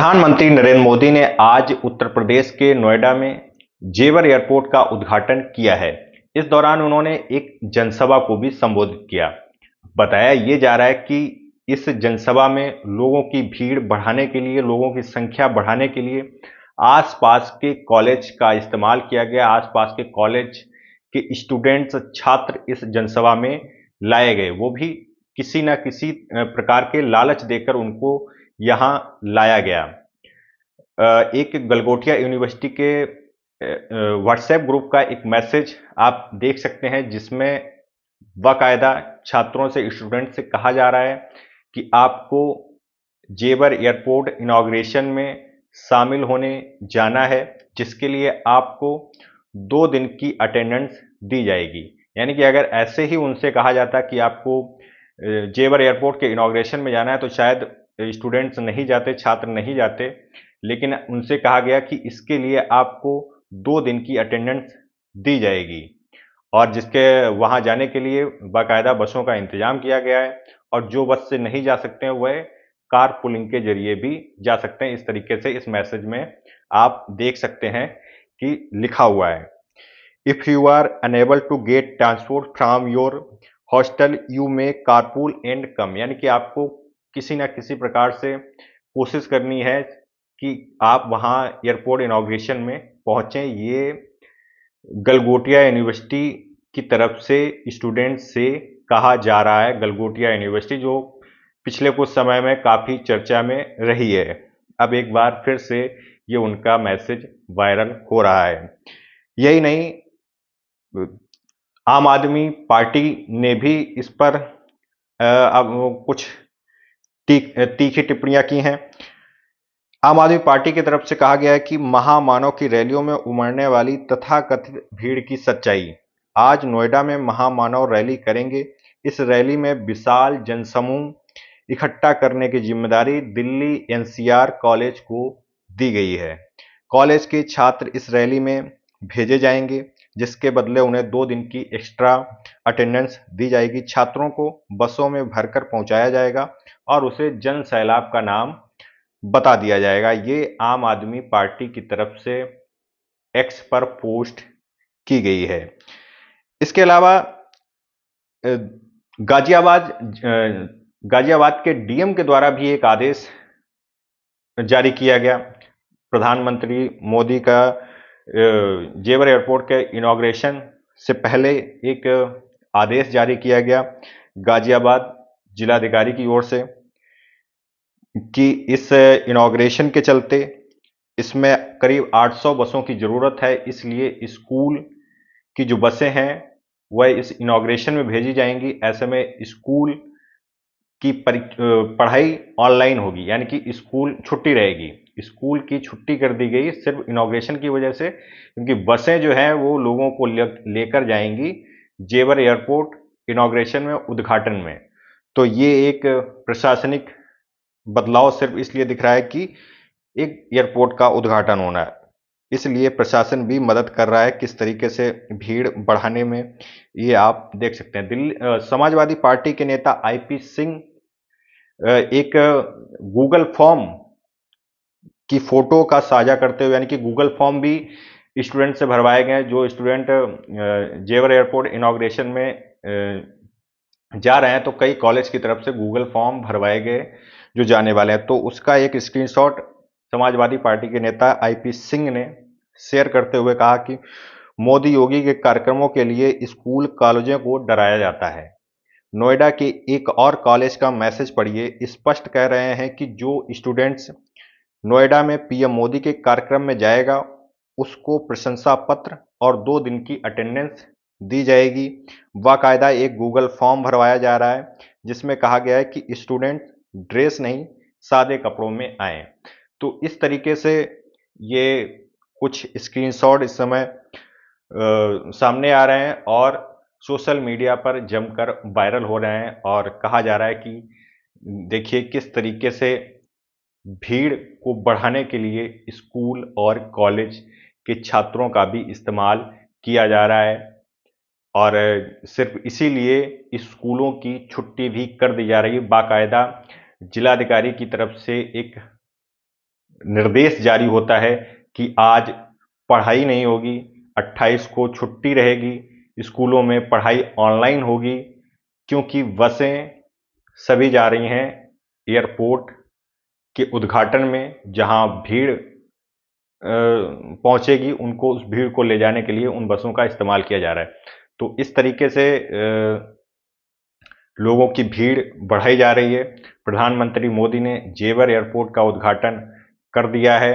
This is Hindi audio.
प्रधानमंत्री नरेंद्र मोदी ने आज उत्तर प्रदेश के नोएडा में जेवर एयरपोर्ट का उद्घाटन किया है। इस दौरान उन्होंने एक जनसभा को भी संबोधित किया। बताया ये जा रहा है कि इस जनसभा में लोगों की भीड़ बढ़ाने के लिए, लोगों की संख्या बढ़ाने के लिए आसपास के कॉलेज का इस्तेमाल किया गया। आसपास के कॉलेज के स्टूडेंट्स, छात्र इस जनसभा में लाए गए। वो भी किसी न किसी प्रकार के लालच देकर उनको यहाँ लाया गया। एक गलगोटिया यूनिवर्सिटी के व्हाट्सएप ग्रुप का एक मैसेज आप देख सकते हैं, जिसमें बाकायदा छात्रों से, स्टूडेंट से कहा जा रहा है कि आपको जेवर एयरपोर्ट इनॉग्रेशन में शामिल होने जाना है, जिसके लिए आपको 2 दिन की अटेंडेंस दी जाएगी। यानी कि अगर ऐसे ही उनसे कहा जाता कि आपको जेवर एयरपोर्ट के इनॉग्रेशन में जाना है तो शायद स्टूडेंट्स नहीं जाते, छात्र नहीं जाते। लेकिन उनसे कहा गया कि इसके लिए आपको 2 दिन की अटेंडेंस दी जाएगी और जिसके वहां जाने के लिए बाकायदा बसों का इंतजाम किया गया है। और जो बस से नहीं जा सकते हैं वह कार पुलिंग के जरिए भी जा सकते हैं। इस तरीके से इस मैसेज में आप देख सकते हैं कि लिखा हुआ है, if you are unable to get transport from your hostel you may carpool and come. यानी कि आपको किसी ना किसी प्रकार से कोशिश करनी है कि आप वहां एयरपोर्ट इनॉग्रेशन में पहुंचे। ये गलगोटिया यूनिवर्सिटी की तरफ से स्टूडेंट से कहा जा रहा है। गलगोटिया यूनिवर्सिटी जो पिछले कुछ समय में काफ़ी चर्चा में रही है, अब एक बार फिर से ये उनका मैसेज वायरल हो रहा है। यही नहीं, आम आदमी पार्टी ने भी इस पर अब कुछ तीखी टिप्पणियां की हैं। आम आदमी पार्टी की तरफ से कहा गया है कि महामानव की रैलियों में उमड़ने वाली तथाकथित भीड़ की सच्चाई। आज नोएडा में महामानव रैली करेंगे। इस रैली में विशाल जनसमूह इकट्ठा करने की जिम्मेदारी दिल्ली एनसीआर कॉलेज को दी गई है। कॉलेज के छात्र इस रैली में भेजे जाएंगे, जिसके बदले उन्हें 2 दिन की एक्स्ट्रा अटेंडेंस दी जाएगी। छात्रों को बसों में भरकर पहुंचाया जाएगा और उसे जन सैलाब का नाम बता दिया जाएगा। ये आम आदमी पार्टी की तरफ से एक्स पर पोस्ट की गई है। इसके अलावा गाजियाबाद के डीएम के द्वारा भी एक आदेश जारी किया गया। प्रधानमंत्री मोदी का जेवर एयरपोर्ट के इनॉग्रेशन से पहले एक आदेश जारी किया गया गाजियाबाद जिलाधिकारी की ओर से कि इस इनॉग्रेशन के चलते इसमें करीब 800 बसों की ज़रूरत है। इसलिए स्कूल की जो बसें हैं वह इस इनॉग्रेशन में भेजी जाएंगी। ऐसे में स्कूल की पढ़ाई ऑनलाइन होगी, यानी कि स्कूल छुट्टी रहेगी। स्कूल की छुट्टी कर दी गई सिर्फ इनॉग्रेशन की वजह से, क्योंकि बसें जो हैं वो लोगों को लेकर जाएंगी जेवर एयरपोर्ट इनॉग्रेशन में, उद्घाटन में। तो ये एक प्रशासनिक बदलाव सिर्फ इसलिए दिख रहा है कि एक एयरपोर्ट का उद्घाटन होना है, इसलिए प्रशासन भी मदद कर रहा है किस तरीके से भीड़ बढ़ाने में। ये आप देख सकते हैं। दिल्ली समाजवादी पार्टी के नेता आईपी सिंह एक गूगल फॉर्म की फोटो का साझा करते हुए, यानी कि गूगल फॉर्म भी स्टूडेंट से भरवाए गए। जो स्टूडेंट जेवर एयरपोर्ट इनॉग्रेशन में जा रहे हैं तो कई कॉलेज की तरफ से गूगल फॉर्म भरवाए गए जो जाने वाले हैं। तो उसका एक स्क्रीनशॉट समाजवादी पार्टी के नेता आईपी सिंह ने शेयर करते हुए कहा कि मोदी योगी के कार्यक्रमों के लिए स्कूल कॉलेजों को डराया जाता है। नोएडा के एक और कॉलेज का मैसेज पढ़िए, स्पष्ट कह रहे हैं कि जो स्टूडेंट्स नोएडा में पीएम मोदी के कार्यक्रम में जाएगा उसको प्रशंसा पत्र और 2 दिन की अटेंडेंस दी जाएगी। बाकायदा एक गूगल फॉर्म भरवाया जा रहा है जिसमें कहा गया है कि स्टूडेंट ड्रेस नहीं, सादे कपड़ों में आए। तो इस तरीके से ये कुछ स्क्रीनशॉट इस समय सामने आ रहे हैं और सोशल मीडिया पर जमकर वायरल हो रहे हैं और कहा जा रहा है कि देखिए किस तरीके से भीड़ को बढ़ाने के लिए स्कूल और कॉलेज के छात्रों का भी इस्तेमाल किया जा रहा है। और सिर्फ इसीलिए स्कूलों की छुट्टी भी कर दी जा रही है। बाकायदा जिलाधिकारी की तरफ से एक निर्देश जारी होता है कि आज पढ़ाई नहीं होगी, 28 को छुट्टी रहेगी, स्कूलों में पढ़ाई ऑनलाइन होगी, क्योंकि बसें सभी जा रही हैं एयरपोर्ट के उद्घाटन में, जहां भीड़ पहुंचेगी, उनको उस भीड़ को ले जाने के लिए उन बसों का इस्तेमाल किया जा रहा है। तो इस तरीके से लोगों की भीड़ बढ़ाई जा रही है। प्रधानमंत्री मोदी ने जेवर एयरपोर्ट का उद्घाटन कर दिया है।